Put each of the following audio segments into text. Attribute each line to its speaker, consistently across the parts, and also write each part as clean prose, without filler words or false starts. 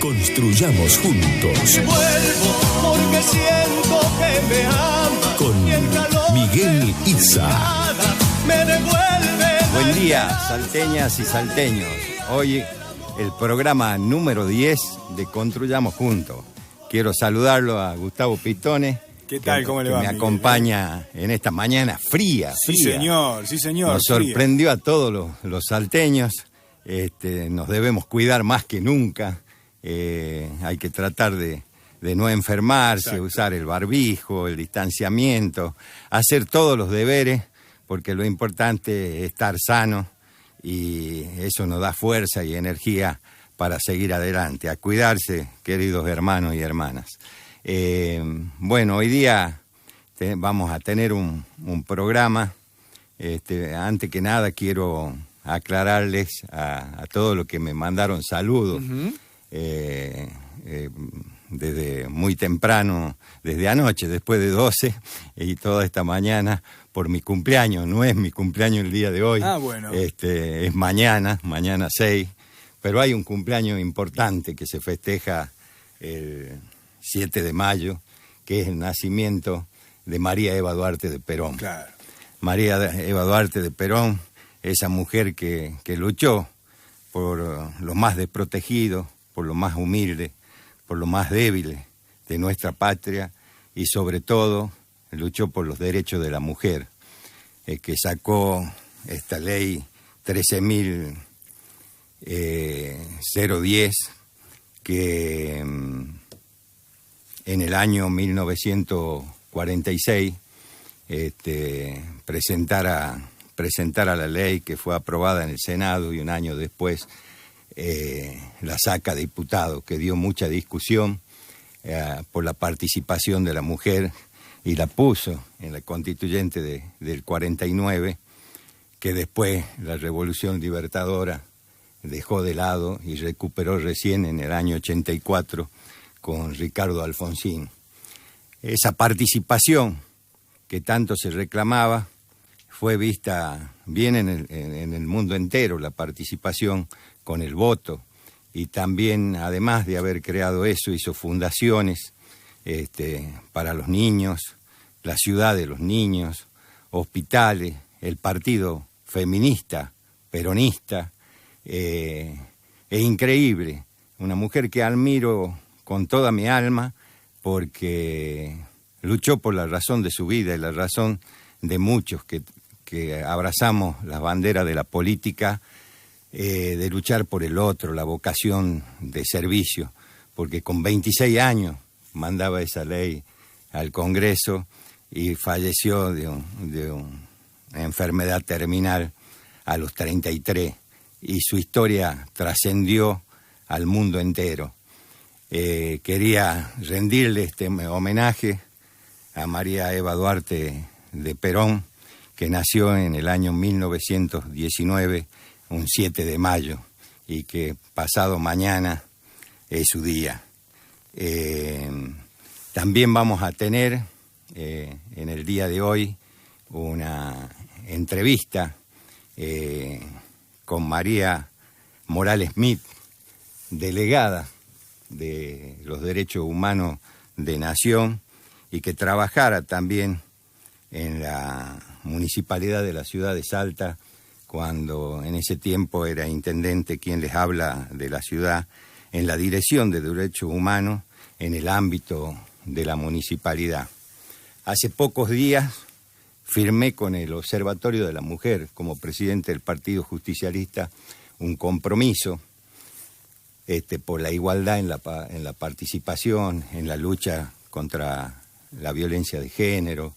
Speaker 1: Construyamos juntos.
Speaker 2: Vuelvo porque siento que me amas.
Speaker 1: Con
Speaker 2: Y el calor
Speaker 1: Miguel
Speaker 2: de tu
Speaker 1: Iza.
Speaker 2: mirada me devuelve.
Speaker 3: Buen día, salteñas y salteños. Hoy el programa número 10 de Construyamos Juntos. Quiero saludarlo a Gustavo Pitone.
Speaker 4: ¿Qué tal? ¿Cómo le va,
Speaker 3: Que me
Speaker 4: Miguel?
Speaker 3: acompaña en esta mañana fría.
Speaker 4: Sí, señor.
Speaker 3: Nos sorprendió a todos los salteños. Nos debemos cuidar más que nunca. Hay que tratar de no enfermarse,
Speaker 4: Exacto.
Speaker 3: usar el barbijo, el distanciamiento, hacer todos los deberes, porque lo importante es estar sano y eso nos da fuerza y energía para seguir adelante. A cuidarse, queridos hermanos y hermanas. Bueno, hoy día vamos a tener un programa. Antes que nada quiero aclararles a todos los que me mandaron saludos. Desde muy temprano, desde anoche, después de 12 y toda esta mañana por mi cumpleaños. No es mi cumpleaños el día de hoy.
Speaker 4: Bueno.
Speaker 3: Es mañana 6, pero hay un cumpleaños importante que se festeja el 7 de mayo, que es el nacimiento de María Eva Duarte de Perón.
Speaker 4: Claro.
Speaker 3: María Eva Duarte de Perón, esa mujer que luchó por los más desprotegidos, por los más humildes, por los más débiles de nuestra patria y sobre todo luchó por los derechos de la mujer, que sacó esta ley 13.010 que en el año 1946 presentara la ley que fue aprobada en el Senado y un año después la saca diputado, que dio mucha discusión por la participación de la mujer y la puso en la constituyente del 49, que después la Revolución Libertadora dejó de lado y recuperó recién en el año 84 con Ricardo Alfonsín. Esa participación que tanto se reclamaba fue vista bien en el mundo entero, la participación con el voto, y también, además de haber creado eso, hizo fundaciones para los niños, la ciudad de los niños, hospitales, el partido feminista, peronista. Es increíble, una mujer que admiro con toda mi alma porque luchó por la razón de su vida y la razón de muchos que abrazamos las banderas de la política, de luchar por el otro, la vocación de servicio, porque con 26 años mandaba esa ley al Congreso y falleció de una enfermedad terminal a los 33, y su historia trascendió al mundo entero. Quería rendirle este homenaje a María Eva Duarte de Perón, que nació en el año 1919, un 7 de mayo, y que pasado mañana es su día. También vamos a tener en el día de hoy una entrevista con María Morales Smith, delegada de los derechos humanos de Nación, y que trabajara también en la municipalidad de la ciudad de Salta, cuando en ese tiempo era intendente quien les habla de la ciudad, en la dirección de derechos humanos en el ámbito de la municipalidad. Hace pocos días firmé con el Observatorio de la Mujer, como presidente del Partido Justicialista, un compromiso por la igualdad en la participación, en la lucha contra la violencia de género,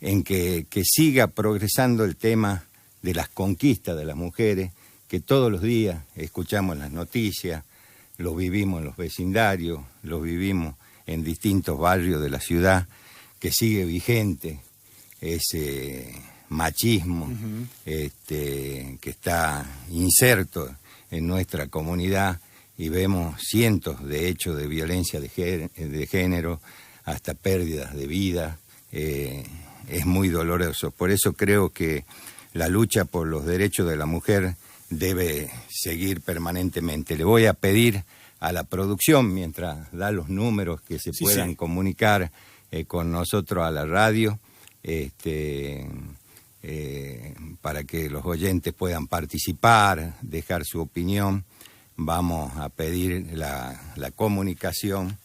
Speaker 3: en que siga progresando el tema de las conquistas de las mujeres, que todos los días escuchamos en las noticias, lo vivimos en los vecindarios, lo vivimos en distintos barrios de la ciudad, que sigue vigente ese machismo que está inserto en nuestra comunidad, y vemos cientos de hechos de violencia de género, hasta pérdidas de vida. Es muy doloroso. Por eso creo que la lucha por los derechos de la mujer debe seguir permanentemente. Le voy a pedir a la producción, mientras da los números que se puedan comunicar con nosotros a la radio, para que los oyentes puedan participar, dejar su opinión. Vamos a pedir la comunicación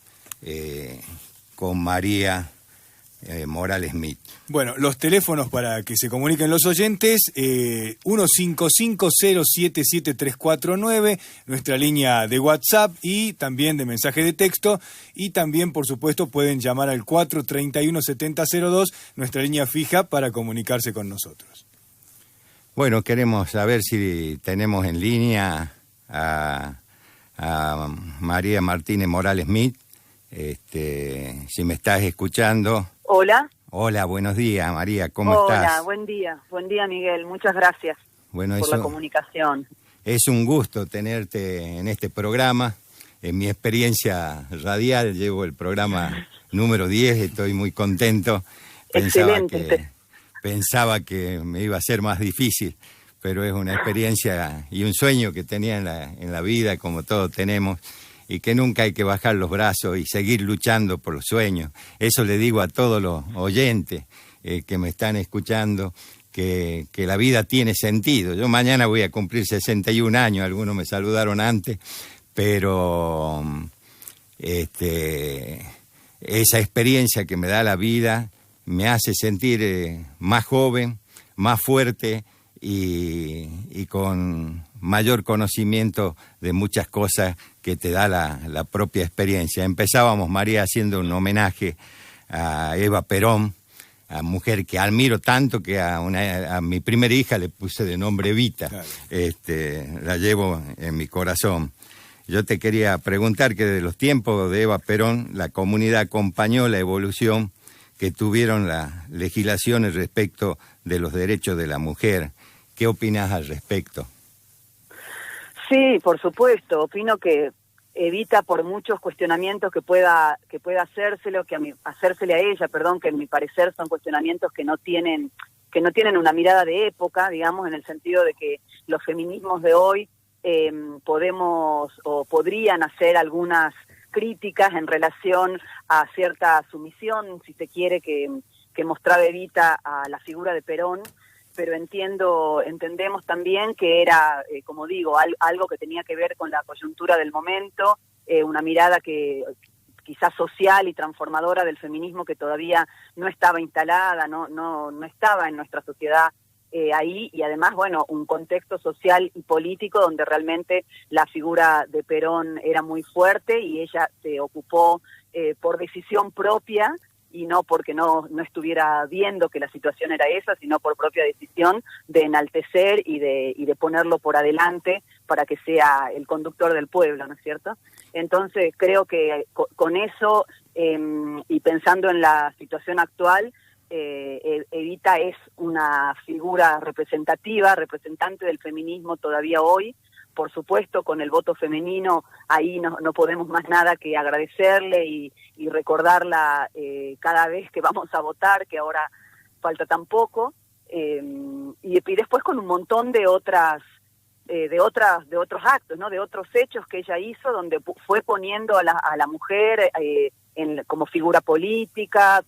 Speaker 3: con María Morales Smith.
Speaker 4: Bueno, los teléfonos para que se comuniquen los oyentes, 155-077-349, nuestra línea de WhatsApp y también de mensaje de texto, y también, por supuesto, pueden llamar al 431-7002, nuestra línea fija, para comunicarse con nosotros.
Speaker 3: Bueno, queremos saber si tenemos en línea a María Martínez Morales Smith. Si me estás escuchando.
Speaker 5: Hola.
Speaker 3: Hola, buenos días, María, ¿cómo estás?
Speaker 5: Hola, buen día, Miguel, muchas gracias por la comunicación.
Speaker 3: Es un gusto tenerte en este programa. En mi experiencia radial llevo el programa número 10, estoy muy contento. Pensaba que me iba a ser más difícil, pero es una experiencia y un sueño que tenía en la vida, como todos tenemos, y que nunca hay que bajar los brazos y seguir luchando por los sueños. Eso le digo a todos los oyentes que me están escuchando, que la vida tiene sentido. Yo mañana voy a cumplir 61 años, algunos me saludaron antes, pero esa experiencia que me da la vida me hace sentir más joven, más fuerte y con mayor conocimiento de muchas cosas que te da la propia experiencia. Empezábamos, María, haciendo un homenaje a Eva Perón, a mujer que admiro tanto que a mi primera hija le puse de nombre Evita. Claro. La llevo en mi corazón. Yo te quería preguntar que desde los tiempos de Eva Perón la comunidad acompañó la evolución que tuvieron las legislaciones respecto de los derechos de la mujer. ¿Qué opinas al respecto?
Speaker 5: Sí, por supuesto. Opino que Evita, por muchos cuestionamientos que pueda hacérsele a ella, que en mi parecer son cuestionamientos que no tienen una mirada de época, digamos, en el sentido de que los feminismos de hoy podemos o podrían hacer algunas críticas en relación a cierta sumisión, si se quiere, que mostraba Evita a la figura de Perón, pero entendemos también que era, como digo, algo que tenía que ver con la coyuntura del momento, una mirada que quizás social y transformadora del feminismo que todavía no estaba instalada, no estaba en nuestra sociedad ahí, y además, bueno, un contexto social y político donde realmente la figura de Perón era muy fuerte y ella se ocupó por decisión propia, y no porque no estuviera viendo que la situación era esa, sino por propia decisión de enaltecer y de ponerlo por adelante para que sea el conductor del pueblo, ¿no es cierto? Entonces creo que con eso y pensando en la situación actual, Evita es una figura representativa, representante del feminismo todavía hoy. Por supuesto, con el voto femenino, ahí no podemos más nada que agradecerle y recordarla cada vez que vamos a votar, que ahora falta tan poco, y después con un montón de otros actos, ¿no? De otros hechos que ella hizo, donde fue poniendo a la mujer como figura política,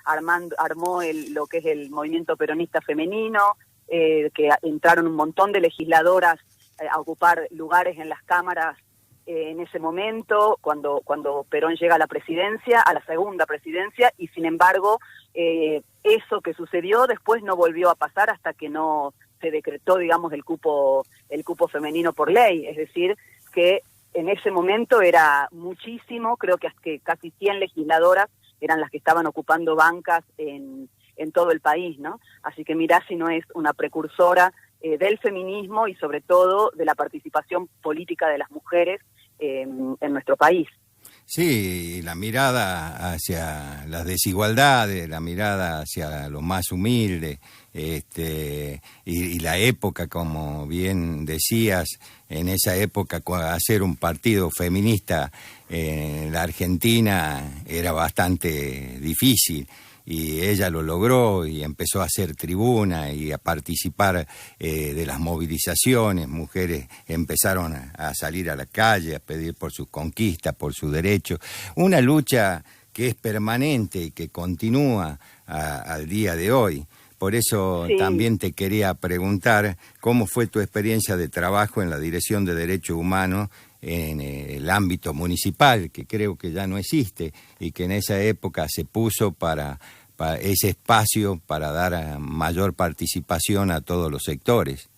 Speaker 5: armó lo que es el movimiento peronista femenino, que entraron un montón de legisladoras a ocupar lugares en las cámaras en ese momento, cuando Perón llega a la presidencia, a la segunda presidencia, y sin embargo eso que sucedió después no volvió a pasar hasta que no se decretó, digamos, el cupo femenino por ley. Es decir, que en ese momento era muchísimo, creo que casi 100 legisladoras eran las que estaban ocupando bancas en todo el país, ¿no? Así que mirá si no es una precursora del feminismo y sobre todo de la participación política de las mujeres en nuestro país.
Speaker 3: Sí, la mirada hacia las desigualdades, la mirada hacia lo más humilde, y la época, como bien decías, en esa época hacer un partido feminista en la Argentina era bastante difícil. y ella lo logró y empezó a hacer tribuna y a participar de las movilizaciones. Mujeres empezaron a salir a la calle a pedir por sus conquistas, por sus derechos. Una lucha que es permanente y que continúa al día de hoy. Por eso
Speaker 5: Sí.
Speaker 3: también te quería preguntar cómo fue tu experiencia de trabajo en la Dirección de Derechos Humanos en el ámbito municipal, que creo que ya no existe y que en esa época se puso para ese espacio para dar mayor participación a todos los sectores.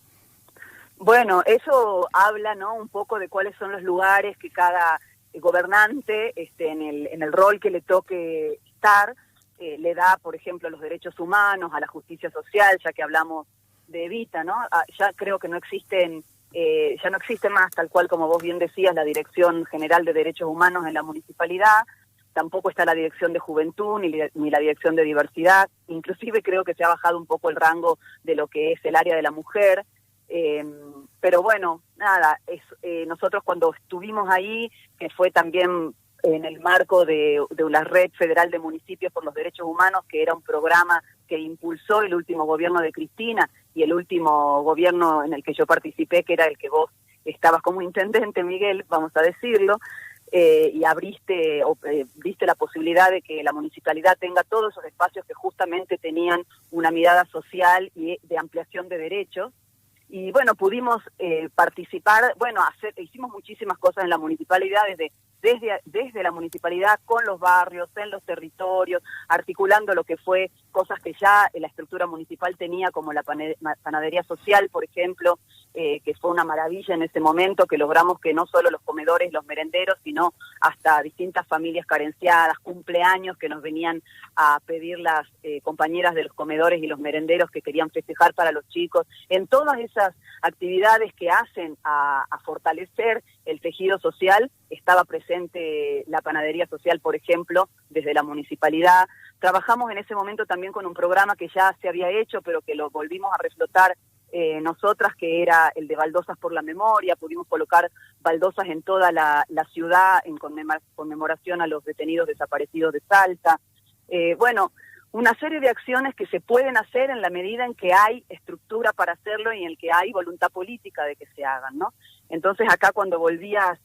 Speaker 5: Bueno, eso habla, ¿no?, un poco de cuáles son los lugares que cada gobernante, en el rol que le toque estar, le da, por ejemplo, a los derechos humanos, a la justicia social, ya que hablamos de Evita, ¿no? Ya creo que no existen, ya no existe más, tal cual como vos bien decías, la Dirección General de Derechos Humanos en la municipalidad. Tampoco está la Dirección de Juventud ni la Dirección de Diversidad. Inclusive creo que se ha bajado un poco el rango de lo que es el área de la mujer. Pero bueno, nada, nosotros cuando estuvimos ahí, que fue también en el marco de la Red Federal de Municipios por los Derechos Humanos, que era un programa que impulsó el último gobierno de Cristina y el último gobierno en el que yo participé, que era el que vos estabas como intendente, Miguel, vamos a decirlo, y diste la posibilidad de que la municipalidad tenga todos esos espacios que justamente tenían una mirada social y de ampliación de derechos. Y bueno, pudimos participar, hicimos muchísimas cosas en la municipalidad, desde la municipalidad con los barrios, en los territorios, articulando lo que fue cosas que ya la estructura municipal tenía, como la panadería social, por ejemplo, que fue una maravilla en ese momento, que logramos que no solo los comedores, los merenderos, sino hasta distintas familias carenciadas, cumpleaños que nos venían a pedir las compañeras de los comedores y los merenderos que querían festejar para los chicos. En todas esas actividades que hacen a fortalecer el tejido social, estaba presente la panadería social, por ejemplo, desde la municipalidad. Trabajamos en ese momento también con un programa que ya se había hecho, pero que lo volvimos a reflotar nosotras, que era el de baldosas por la memoria. Pudimos colocar baldosas en toda la ciudad en conmemoración a los detenidos desaparecidos de Salta. Bueno, una serie de acciones que se pueden hacer en la medida en que hay estructura para hacerlo y en el que hay voluntad política de que se hagan, ¿no? Entonces acá cuando volvías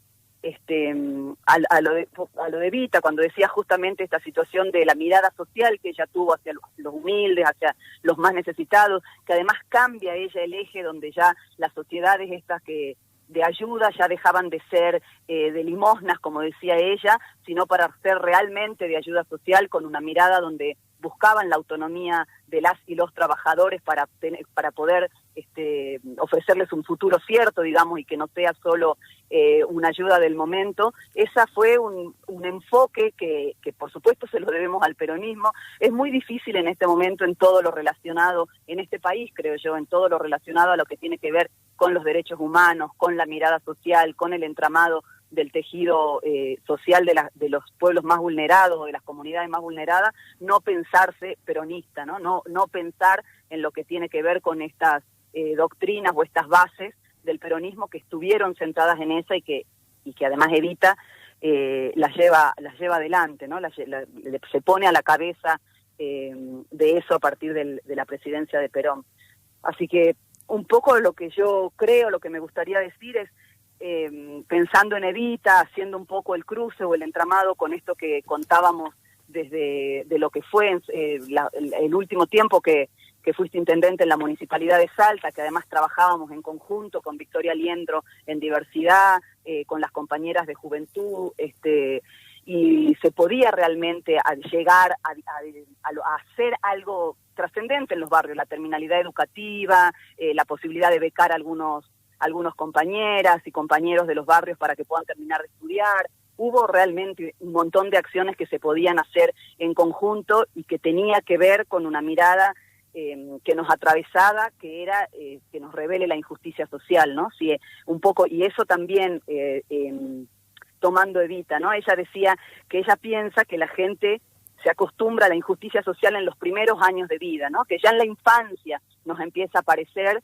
Speaker 5: a lo de Evita, cuando decía justamente esta situación de la mirada social que ella tuvo hacia los humildes, hacia los más necesitados, que además cambia ella el eje donde ya las sociedades estas que de ayuda ya dejaban de ser de limosnas, como decía ella, sino para ser realmente de ayuda social, con una mirada donde buscaban la autonomía de las y los trabajadores para poder ofrecerles un futuro cierto, digamos, y que no sea solo una ayuda del momento. Esa fue un enfoque que por supuesto se lo debemos al peronismo. Es muy difícil en este momento en todo lo relacionado, en este país creo yo, en todo lo relacionado a lo que tiene que ver con los derechos humanos, con la mirada social, con el entramado del tejido social de los pueblos más vulnerados o de las comunidades más vulneradas, no pensarse peronista, no pensar en lo que tiene que ver con estas doctrinas o estas bases del peronismo que estuvieron centradas en esa y que además Evita las lleva adelante, ¿no? Se pone a la cabeza de eso a partir de la presidencia de Perón. Así que un poco lo que yo creo, lo que me gustaría decir es, pensando en Evita, haciendo un poco el cruce o el entramado con esto que contábamos de lo que fue el último tiempo que fuiste intendente en la Municipalidad de Salta, que además trabajábamos en conjunto con Victoria Liendro en diversidad, con las compañeras de juventud, y se podía realmente llegar a hacer algo trascendente en los barrios, la terminalidad educativa, la posibilidad de becar a algunos compañeras y compañeros de los barrios para que puedan terminar de estudiar. Hubo realmente un montón de acciones que se podían hacer en conjunto y que tenía que ver con una mirada que nos atravesaba, que era que nos revele la injusticia social, ¿no? Sí, un poco, y eso también tomando Evita, ¿no? Ella decía que ella piensa que la gente se acostumbra a la injusticia social en los primeros años de vida, ¿no? Que ya en la infancia nos empieza a parecer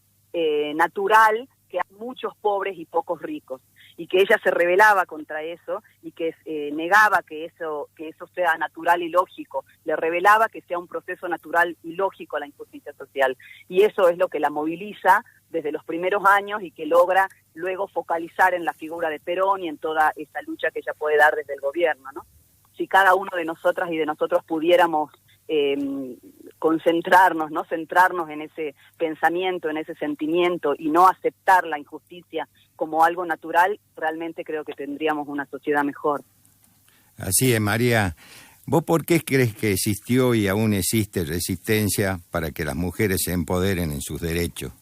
Speaker 5: natural que hay muchos pobres y pocos ricos, y que ella se rebelaba contra eso y que negaba que eso sea natural y lógico. le revelaba que sea un proceso natural y lógico a la injusticia social. Y eso es lo que la moviliza desde los primeros años y que logra luego focalizar en la figura de Perón y en toda esa lucha que ella puede dar desde el gobierno, ¿no? Si cada uno de nosotras y de nosotros pudiéramos concentrarnos, ¿no? Centrarnos en ese pensamiento, en ese sentimiento y no aceptar la injusticia como algo natural, realmente creo que tendríamos una sociedad mejor.
Speaker 3: Así es, María. ¿Vos por qué crees que existió y aún existe resistencia para que las mujeres se empoderen en sus derechos?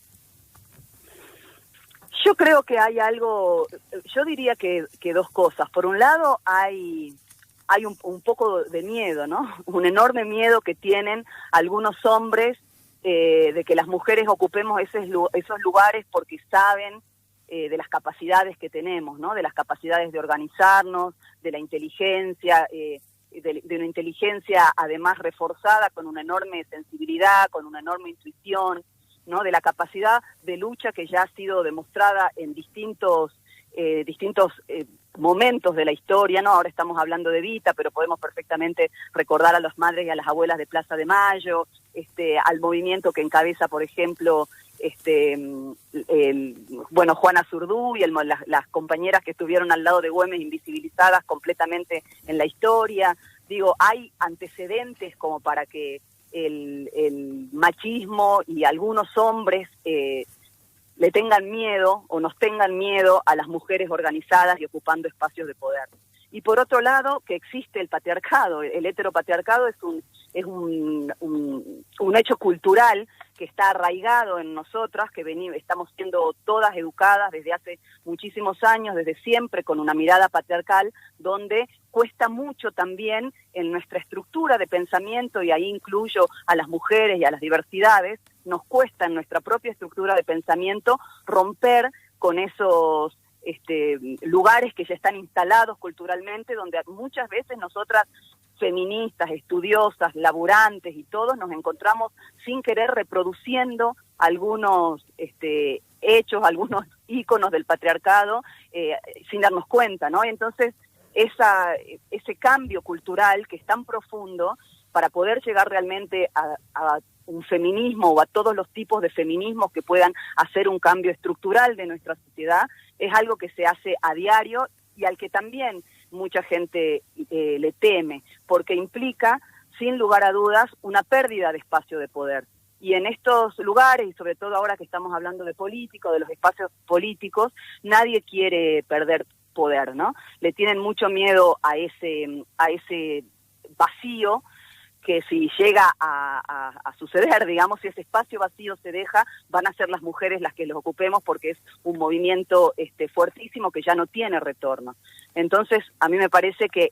Speaker 5: Yo creo que hay algo, yo diría que dos cosas. Por un lado hay un poco de miedo, ¿no? Un enorme miedo que tienen algunos hombres de que las mujeres ocupemos esos lugares porque saben de las capacidades que tenemos, ¿no? De las capacidades de organizarnos, de la inteligencia, de una inteligencia además reforzada con una enorme sensibilidad, con una enorme intuición, ¿no? De la capacidad de lucha que ya ha sido demostrada en distintos momentos de la historia, ¿no? Ahora estamos hablando de Evita, pero podemos perfectamente recordar a las madres y a las abuelas de Plaza de Mayo, al movimiento que encabeza, por ejemplo, Juana Zurduy, las compañeras que estuvieron al lado de Güemes invisibilizadas completamente en la historia. Digo, hay antecedentes como para que el machismo y algunos hombres le tengan miedo o nos tengan miedo a las mujeres organizadas y ocupando espacios de poder. Y por otro lado, que existe el patriarcado. El heteropatriarcado es un hecho cultural que está arraigado en nosotras, que estamos siendo todas educadas desde hace muchísimos años, desde siempre, con una mirada patriarcal, donde cuesta mucho también en nuestra estructura de pensamiento, y ahí incluyo a las mujeres y a las diversidades, nos cuesta en nuestra propia estructura de pensamiento romper con esos lugares que ya están instalados culturalmente, donde muchas veces nosotras, feministas, estudiosas, laburantes y todos, nos encontramos sin querer reproduciendo algunos hechos, algunos íconos del patriarcado, sin darnos cuenta, ¿no? Y entonces ese cambio cultural que es tan profundo, para poder llegar realmente a un feminismo o a todos los tipos de feminismos que puedan hacer un cambio estructural de nuestra sociedad, es algo que se hace a diario y al que también mucha gente le teme, porque implica, sin lugar a dudas, una pérdida de espacio de poder. Y en estos lugares, y sobre todo ahora que estamos hablando de políticos, de los espacios políticos, nadie quiere perder poder, ¿no? Le tienen mucho miedo a ese vacío que si llega a suceder, digamos, si ese espacio vacío se deja, van a ser las mujeres las que los ocupemos, porque es un movimiento fuertísimo que ya no tiene retorno. Entonces, a mí me parece que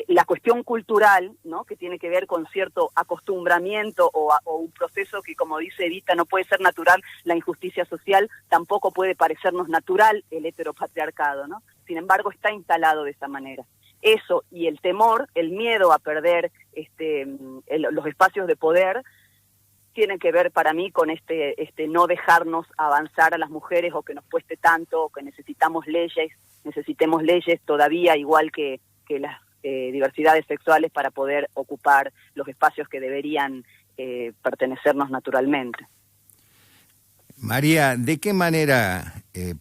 Speaker 5: la cuestión cultural, ¿no? Que tiene que ver con cierto acostumbramiento o un proceso que, como dice Evita, no puede ser natural la injusticia social, tampoco puede parecernos natural el heteropatriarcado, ¿no? Sin embargo, está instalado de esa manera. Eso y el temor, el miedo a perder los espacios de poder, tienen que ver para mí con no dejarnos avanzar a las mujeres, o que nos cueste tanto, o que necesitemos leyes todavía, igual que las diversidades sexuales, para poder ocupar los espacios que deberían pertenecernos naturalmente.
Speaker 3: María, ¿de qué manera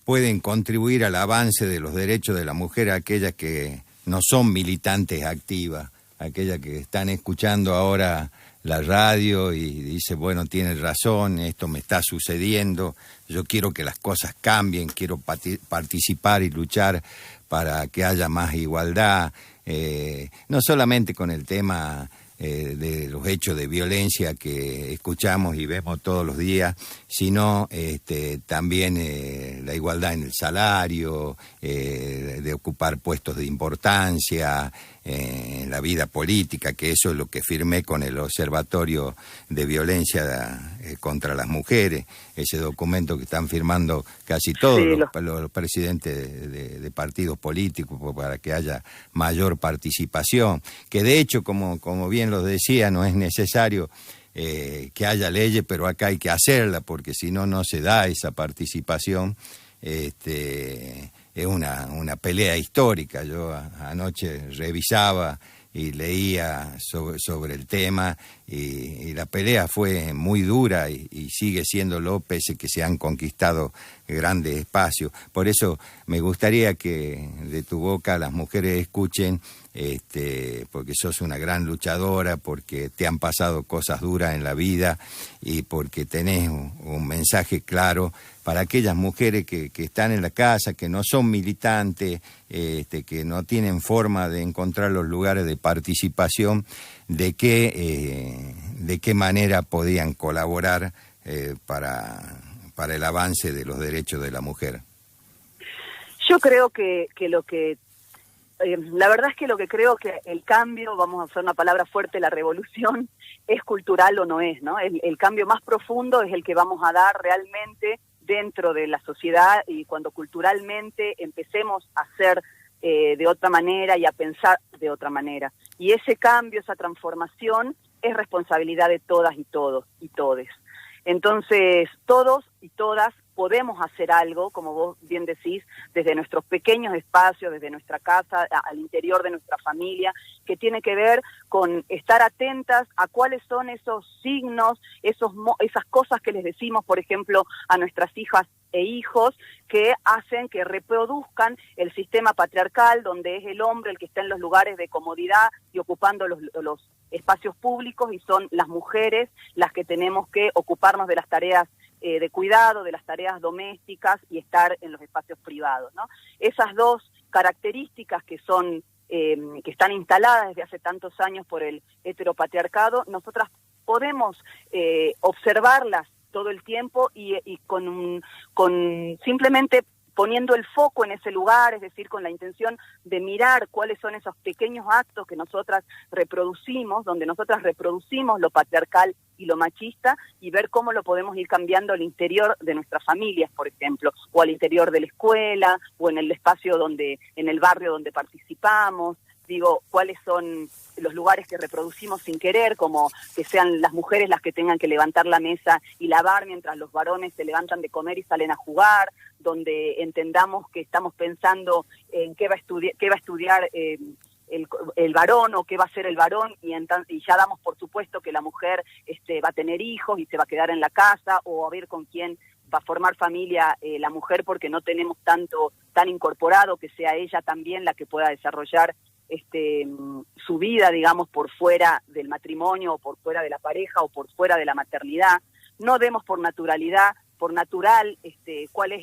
Speaker 3: pueden contribuir al avance de los derechos de la mujer aquellas que no son militantes activas, aquellas que están escuchando ahora la radio y dice, bueno, tienes razón, esto me está sucediendo, yo quiero que las cosas cambien, quiero participar y luchar para que haya más igualdad, no solamente con el tema de los hechos de violencia que escuchamos y vemos todos los días, sino también la igualdad en el salario, de ocupar puestos de importancia en la vida política, que eso es lo que firmé con el Observatorio de Violencia contra las Mujeres, ese documento que están firmando casi todos los presidentes de partidos políticos para que haya mayor participación, que de hecho, como bien lo decía, no es necesario que haya leyes, pero acá hay que hacerla, porque si no, no se da esa participación. Es una pelea histórica. Yo anoche revisaba y leía sobre el tema, y la pelea fue muy dura y sigue siéndolo, pese que se han conquistado grandes espacios. Por eso me gustaría que de tu boca las mujeres escuchen, porque sos una gran luchadora, porque te han pasado cosas duras en la vida y porque tenés un mensaje claro para aquellas mujeres que están en la casa, que no son militantes, que no tienen forma de encontrar los lugares de participación, de qué manera podían colaborar para el avance de los derechos de la mujer.
Speaker 5: Yo creo que la verdad es que lo que creo que el cambio, vamos a usar una palabra fuerte, la revolución, es cultural o no es, ¿no? El cambio más profundo es el que vamos a dar realmente dentro de la sociedad, y cuando culturalmente empecemos a hacer de otra manera y a pensar de otra manera. Y ese cambio, esa transformación, es responsabilidad de todas y todos y todes. Entonces, todos y todas podemos hacer algo, como vos bien decís, desde nuestros pequeños espacios, desde nuestra casa, al interior de nuestra familia, que tiene que ver con estar atentas a cuáles son esos signos, esas cosas que les decimos, por ejemplo, a nuestras hijas e hijos, que hacen que reproduzcan el sistema patriarcal, donde es el hombre el que está en los lugares de comodidad y ocupando los espacios públicos, y son las mujeres las que tenemos que ocuparnos de las tareas de cuidado, de las tareas domésticas y estar en los espacios privados, ¿no? Esas dos características que están instaladas desde hace tantos años por el heteropatriarcado, nosotras podemos observarlas todo el tiempo y con simplemente poniendo el foco en ese lugar, es decir, con la intención de mirar cuáles son esos pequeños actos que nosotras reproducimos, donde nosotras reproducimos lo patriarcal y lo machista, y ver cómo lo podemos ir cambiando al interior de nuestras familias, por ejemplo, o al interior de la escuela, o en el espacio en el barrio donde participamos. Digo, cuáles son los lugares que reproducimos sin querer, como que sean las mujeres las que tengan que levantar la mesa y lavar mientras los varones se levantan de comer y salen a jugar, donde entendamos que estamos pensando en qué va a estudiar el varón, o qué va a hacer el varón, y ya damos por supuesto que la mujer va a tener hijos y se va a quedar en la casa, o a ver con quién va a formar familia la mujer, porque no tenemos tan incorporado que sea ella también la que pueda desarrollar su vida, digamos, por fuera del matrimonio, o por fuera de la pareja, o por fuera de la maternidad. No demos por natural cuál es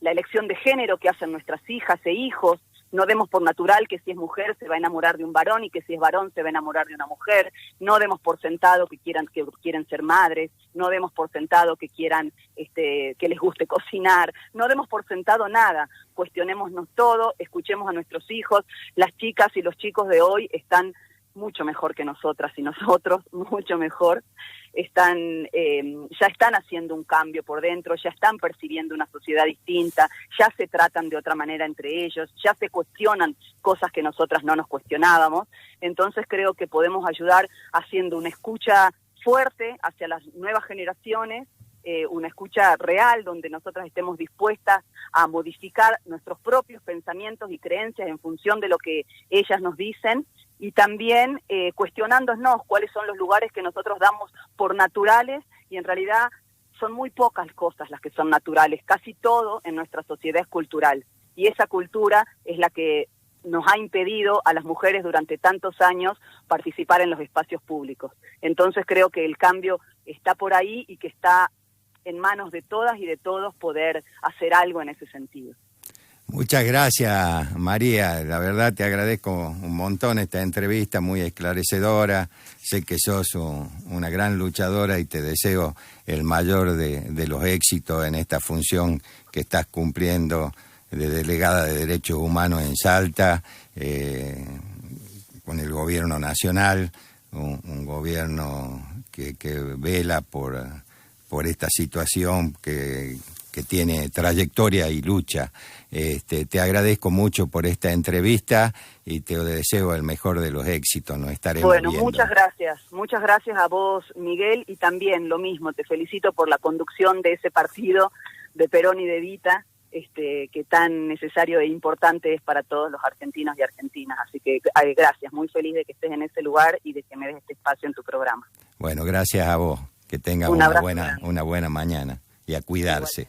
Speaker 5: la elección de género que hacen nuestras hijas e hijos. No demos por natural que si es mujer se va a enamorar de un varón, y que si es varón se va a enamorar de una mujer. No demos por sentado que quieren ser madres. No demos por sentado que quieran que les guste cocinar. No demos por sentado nada. Cuestionémonos todo, escuchemos a nuestros hijos. Las chicas y los chicos de hoy están mucho mejor que nosotras y nosotros, mucho mejor. Ya están haciendo un cambio por dentro, ya están percibiendo una sociedad distinta, ya se tratan de otra manera entre ellos, ya se cuestionan cosas que nosotras no nos cuestionábamos. Entonces creo que podemos ayudar haciendo una escucha fuerte hacia las nuevas generaciones, una escucha real, donde nosotras estemos dispuestas a modificar nuestros propios pensamientos y creencias en función de lo que ellas nos dicen, y también cuestionándonos cuáles son los lugares que nosotros damos por naturales, y en realidad son muy pocas cosas las que son naturales. Casi todo en nuestra sociedad es cultural, y esa cultura es la que nos ha impedido a las mujeres durante tantos años participar en los espacios públicos. Entonces creo que el cambio está por ahí, y que está en manos de todas y de todos poder hacer algo en ese sentido.
Speaker 3: Muchas gracias, María. La verdad te agradezco un montón esta entrevista, muy esclarecedora. Sé que sos una gran luchadora y te deseo el mayor de los éxitos en esta función que estás cumpliendo de delegada de Derechos Humanos en Salta, con el gobierno nacional, un gobierno que vela por esta situación que tiene trayectoria y lucha. Te agradezco mucho por esta entrevista y te deseo el mejor de los éxitos. Nos estaremos viendo.
Speaker 5: Muchas gracias a vos, Miguel, y también lo mismo, te felicito por la conducción de ese partido de Perón y de Evita, que tan necesario e importante es para todos los argentinos y argentinas. Así que gracias, muy feliz de que estés en ese lugar y de que me des este espacio en tu programa.
Speaker 3: Bueno, gracias a vos, que tengas una buena mañana y a cuidarse.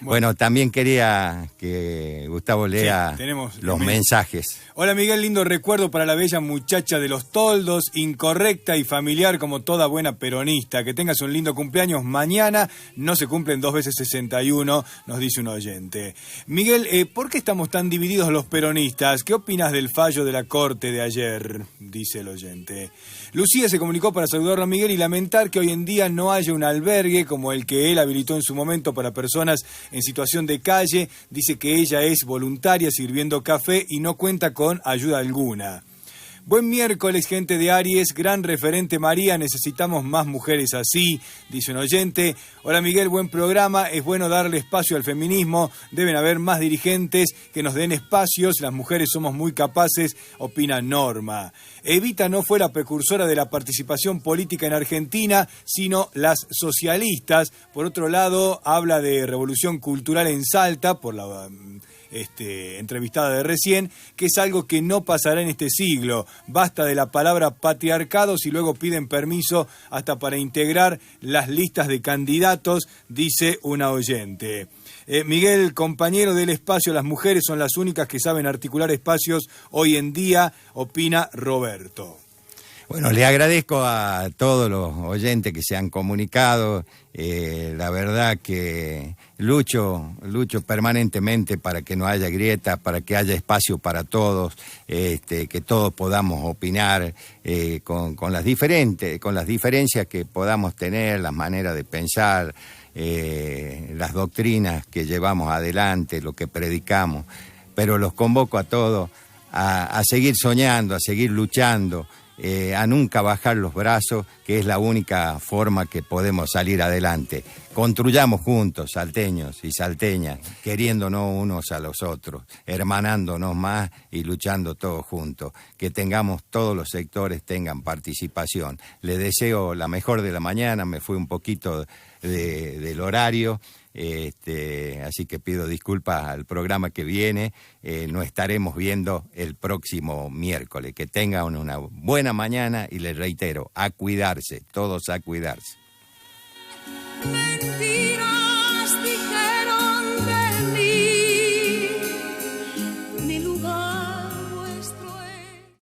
Speaker 3: Bueno, también quería que Gustavo lea los mensajes.
Speaker 4: Hola Miguel, lindo recuerdo para la bella muchacha de Los Toldos, incorrecta y familiar como toda buena peronista. Que tengas un lindo cumpleaños mañana, no se cumplen 2 veces 61, nos dice un oyente. Miguel, ¿por qué estamos tan divididos los peronistas? ¿Qué opinas del fallo de la Corte de ayer? Dice el oyente. Lucía se comunicó para saludarlo a Miguel y lamentar que hoy en día no haya un albergue como el que él habilitó en su momento para personas en situación de calle. Dice que ella es voluntaria sirviendo café y no cuenta con ayuda alguna. Buen miércoles, gente de Aries, gran referente María, necesitamos más mujeres así, dice un oyente. Hola Miguel, buen programa, es bueno darle espacio al feminismo, deben haber más dirigentes que nos den espacios, las mujeres somos muy capaces, opina Norma. Evita no fue la precursora de la participación política en Argentina, sino las socialistas. Por otro lado, habla de revolución cultural en Salta, por la entrevistada de recién, que es algo que no pasará en este siglo. Basta de la palabra patriarcados y luego piden permiso hasta para integrar las listas de candidatos, dice una oyente. Miguel, compañero del espacio, las mujeres son las únicas que saben articular espacios hoy en día, opina Roberto.
Speaker 3: Bueno, le agradezco a todos los oyentes que se han comunicado. La verdad que lucho permanentemente para que no haya grietas, para que haya espacio para todos, que todos podamos opinar con las diferencias que podamos tener, las maneras de pensar, las doctrinas que llevamos adelante, lo que predicamos. Pero los convoco a todos a seguir soñando, a seguir luchando, a nunca bajar los brazos, que es la única forma que podemos salir adelante. Construyamos juntos, salteños y salteñas, queriéndonos unos a los otros, hermanándonos más y luchando todos juntos. Que tengamos, todos los sectores tengan participación. Les deseo la mejor de la mañana, me fui un poquito del horario. Así que pido disculpas al programa que viene. Nos estaremos viendo el próximo miércoles. Que tengan una buena mañana y les reitero, a cuidarse, todos a cuidarse.